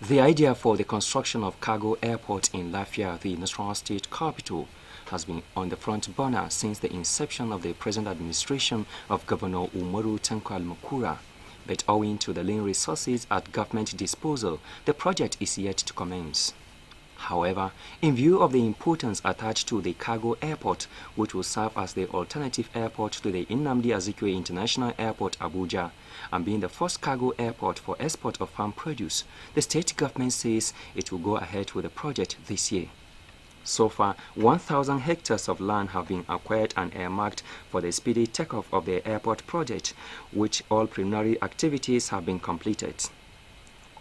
The idea for the construction of cargo airport in Lafia, the Nasarawa State capital, has been on the front burner since the inception of the present administration of Governor Umaru Tanko Al-Makura. But owing to the lean resources at government disposal, the project is yet to commence. However, in view of the importance attached to the cargo airport, which will serve as the alternative airport to the Nnamdi Azikiwe International Airport, Abuja, and being the first cargo airport for export of farm produce, the state government says it will go ahead with the project this year. So far, 1,000 hectares of land have been acquired and earmarked for the speedy takeoff of the airport project, which all preliminary activities have been completed.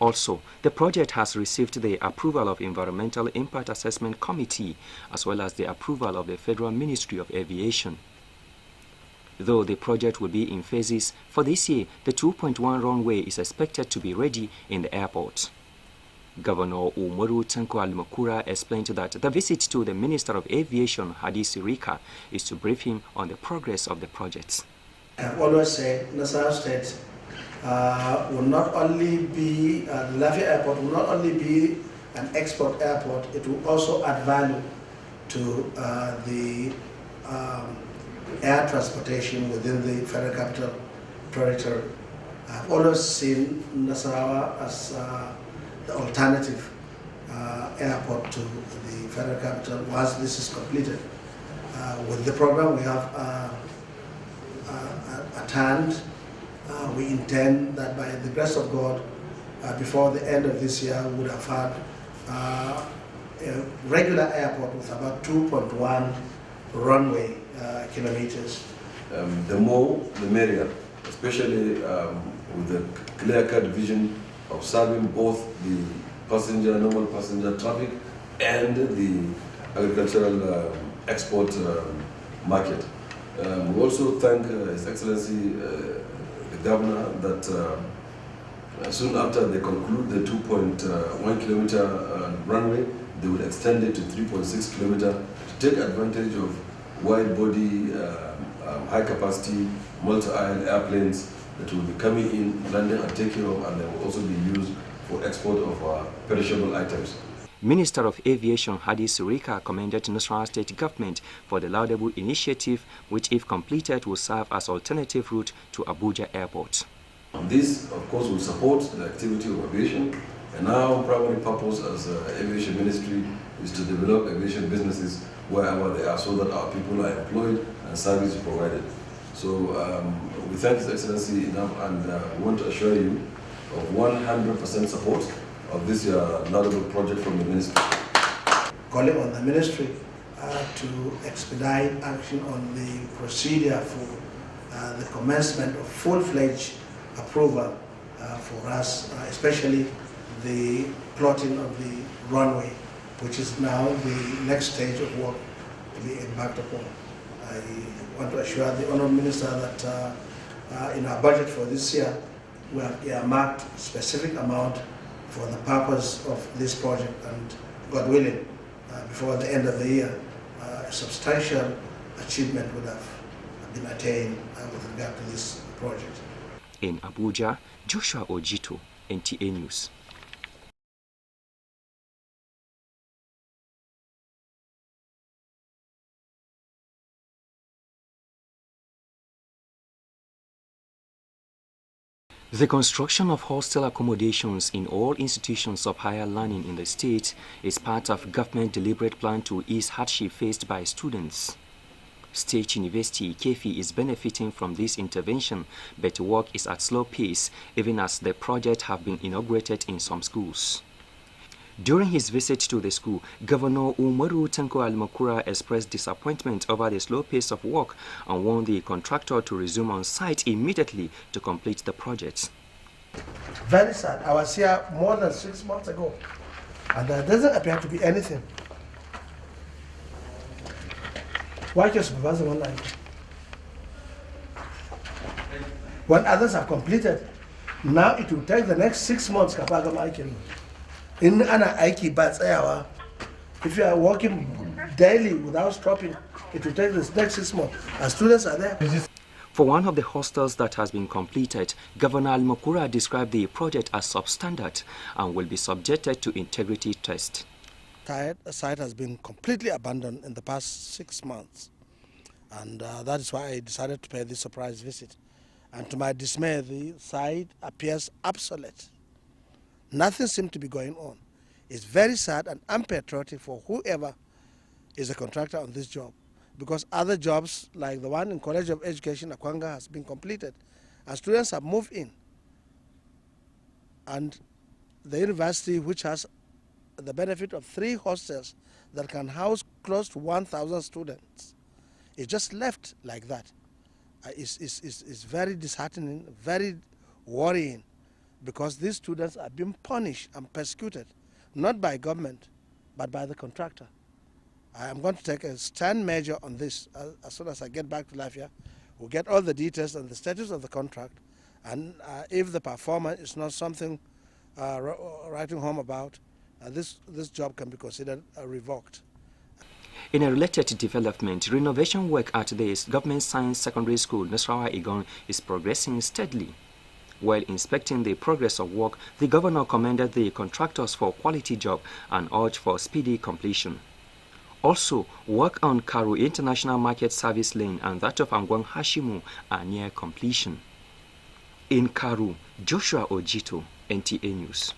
Also, the project has received the approval of Environmental Impact Assessment Committee as well as the approval of the Federal Ministry of Aviation. Though the project will be in phases, for this year, the 2.1 runway is expected to be ready in the airport. Governor Umaru Tanko Al-Makura explained that the visit to the Minister of Aviation, Hadi Sirika, is to brief him on the progress of the projects. I've always said Nasarawa State will not only be, the Lafia Airport will not only be an export airport, it will also add value to the air transportation within the Federal Capital Territory. I've always seen Nasarawa as the alternative airport to the Federal Capital once this is completed. With the program we have at hand, we intend that by the grace of God, before the end of this year, we would have had a regular airport with about 2.1 runway kilometers. The more, the merrier, especially with the clear-cut vision of serving both the passenger, normal passenger traffic and the agricultural export market. We also thank His Excellency the Governor that soon after they conclude the 2.1 kilometer runway, they will extend it to 3.6 kilometer to take advantage of wide-body, high-capacity, multi-aisle airplanes that will be coming in, landing and taking off, and they will also be used for export of perishable items. Minister of Aviation Hadi Sirika commended Nasarawa State Government for the laudable initiative, which, if completed, will serve as alternative route to Abuja Airport. This, of course, will support the activity of aviation, and our primary purpose as Aviation Ministry is to develop aviation businesses wherever they are, so that our people are employed and service is provided. So we thank His Excellency enough, and we want to assure you of 100% support of this laudable project from the Ministry. Calling on the Ministry to expedite action on the procedure for the commencement of full-fledged approval for us, especially the plotting of the runway, which is now the next stage of work to be embarked upon. I want to assure the Honourable Minister that in our budget for this year, we have earmarked a specific amount for the purpose of this project, and God willing, before the end of the year, a substantial achievement would have been attained with regard to this project. In Abuja, Joshua Ojito, NTA News. The construction of hostel accommodations in all institutions of higher learning in the state is part of government deliberate plan to ease hardship faced by students. State University Kefi is benefiting from this intervention, but work is at slow pace, even as the project have been inaugurated in some schools. During his visit to the school, Governor Umaru Tanko Al-Makura expressed disappointment over the slow pace of work and warned the contractor to resume on site immediately to complete the project. Very sad. I was here more than 6 months ago, and there doesn't appear to be anything. Why just supervising one line? When others have completed, now it will take the next 6 months. In ana aiki ba tsayawa, if you are working daily without stopping, it will take the next 6 months. Our students are there. For one of the hostels that has been completed, Governor Al-Makura described the project as substandard and will be subjected to integrity test. The site has been completely abandoned in the past 6 months, and that is why I decided to pay this surprise visit. And to my dismay, the site appears obsolete. Nothing seems to be going on. It's very sad and unpatriotic for whoever is a contractor on this job, because other jobs like the one in College of Education, Akwanga, has been completed and students have moved in. And the university, which has the benefit of 3 hostels that can house close to 1,000 students, is just left like that. It's very disheartening, very worrying, because these students are being punished and persecuted, not by government, but by the contractor. I am going to take a stand measure on this as soon as I get back to Lafia. We'll get all the details and the status of the contract, and if the performance is not something writing home about, this job can be considered revoked. In a related development, renovation work at the Government Science Secondary School, Nasarawa is progressing steadily. While inspecting the progress of work, the governor commended the contractors for quality job and urged for speedy completion. Also, work on Karu International Market Service Lane and that of Angwang Hashimu are near completion. In Karu, Joshua Ojito, NTA News.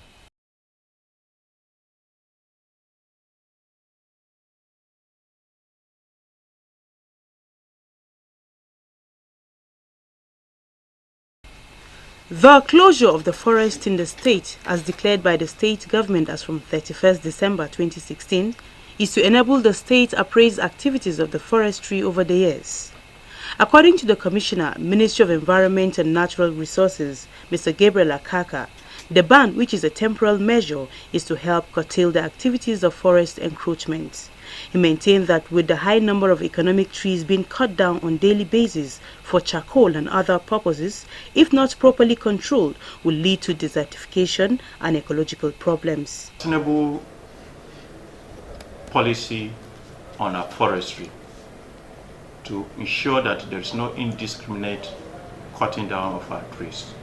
The closure of the forest in the state, as declared by the state government as from 31st December 2016, is to enable the state appraise activities of the forestry over the years. According to the Commissioner, Ministry of Environment and Natural Resources, Mr. Gabriel Akaka, the ban, which is a temporal measure, is to help curtail the activities of forest encroachment. He maintained that with the high number of economic trees being cut down on daily basis for charcoal and other purposes, if not properly controlled, will lead to desertification and ecological problems. Sustainable policy on our forestry to ensure that there is no indiscriminate cutting down of our trees.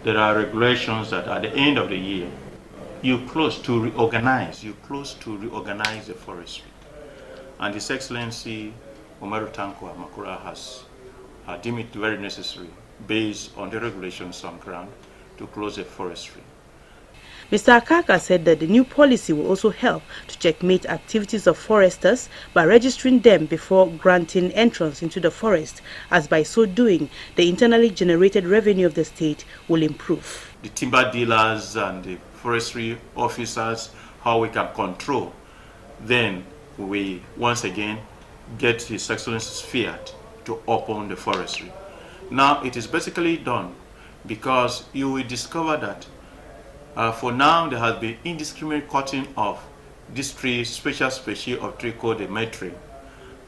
There are regulations that at the end of the year, you close to reorganize the forestry. And His Excellency Umaru Tanko Al-Makura has deemed it very necessary, based on the regulations on ground, to close the forestry. Mr. Akaka said that the new policy will also help to checkmate activities of foresters by registering them before granting entrance into the forest, as by so doing, the internally generated revenue of the state will improve. The timber dealers and the forestry officers, how we can control, then we once again get His Excellency's fiat to open the forestry. Now it is basically done because you will discover that for now there has been indiscriminate cutting of this tree, special species of tree called the metre,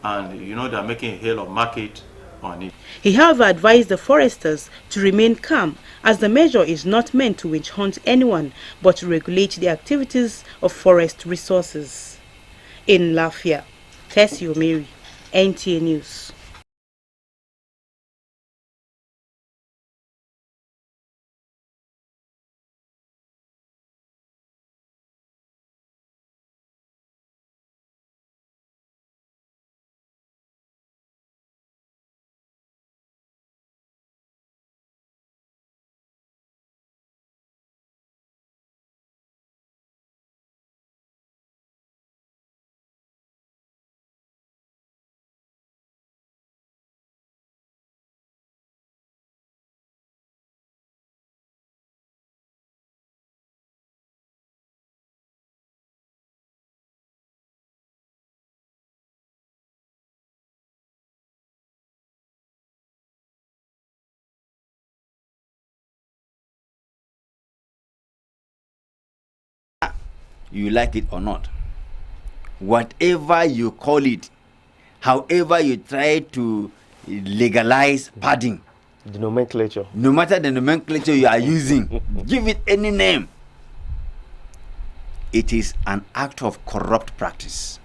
and you know they are making a hell of market on it. He however advised the foresters to remain calm, as the measure is not meant to witch hunt anyone but to regulate the activities of forest resources. In Lafia, Tessie Mary, NTA News. You like it or not, whatever you call it, however you try to legalize padding, the nomenclature, no matter the nomenclature you are using, give it any name, it is an act of corrupt practice.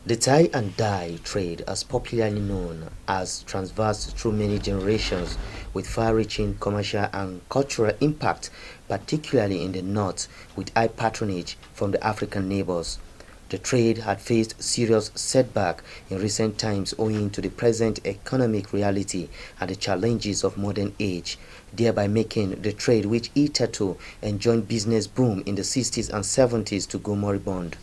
The tie and dye trade, as popularly known, has traversed through many generations with far-reaching commercial and cultural impact, particularly in the north, with high patronage from the African neighbors. The trade had faced serious setback in recent times owing to the present economic reality and the challenges of modern age, thereby making the trade, which hitherto enjoyed business boom in the 60s and 70s, to go moribund.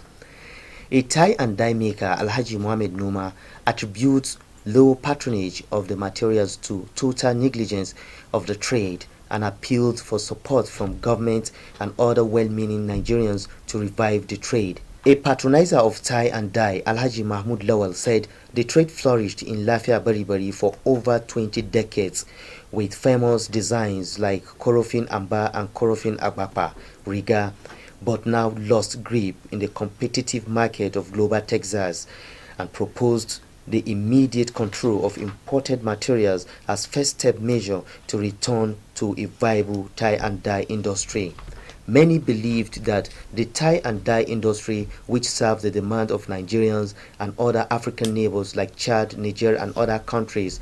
A tie and dye maker, Alhaji Mohammed Numa, attributes low patronage of the materials to total negligence of the trade and appealed for support from government and other well-meaning Nigerians to revive the trade. A patronizer of tie and dye, Alhaji Mahmoud Lawal, said the trade flourished in Lafia Baribari for over 20 decades, with famous designs like Korofin Amba and Korofin Agbapa, Riga, but now lost grip in the competitive market of global Texas, and proposed the immediate control of imported materials as first step measure to return to a viable tie and dye industry. Many believed that the tie and dye industry, which serves the demand of Nigerians and other African neighbors like Chad, Niger and other countries,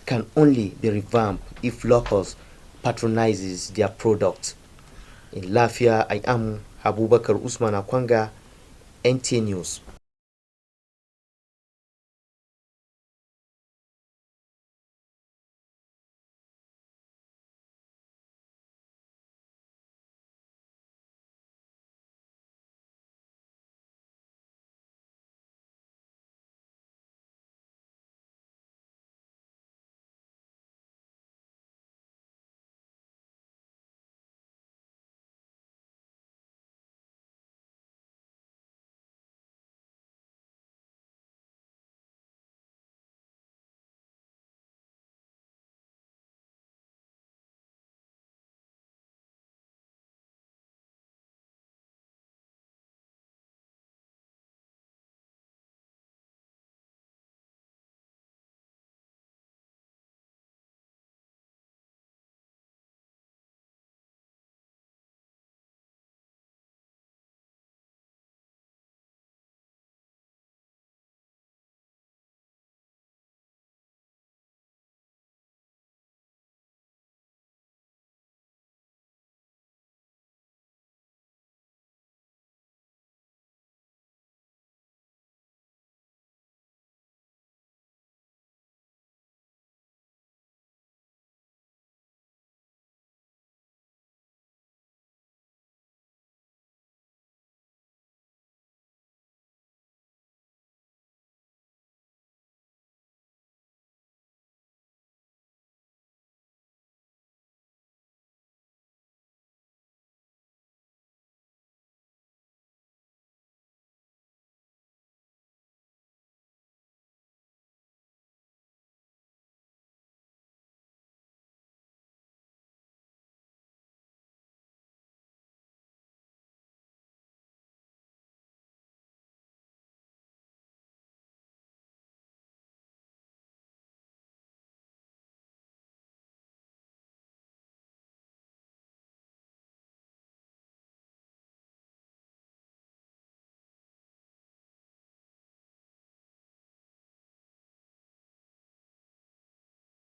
can only be revamped if locals patronizes their products. In Lafia, I am Abubakar Usman Akwanga, NT News.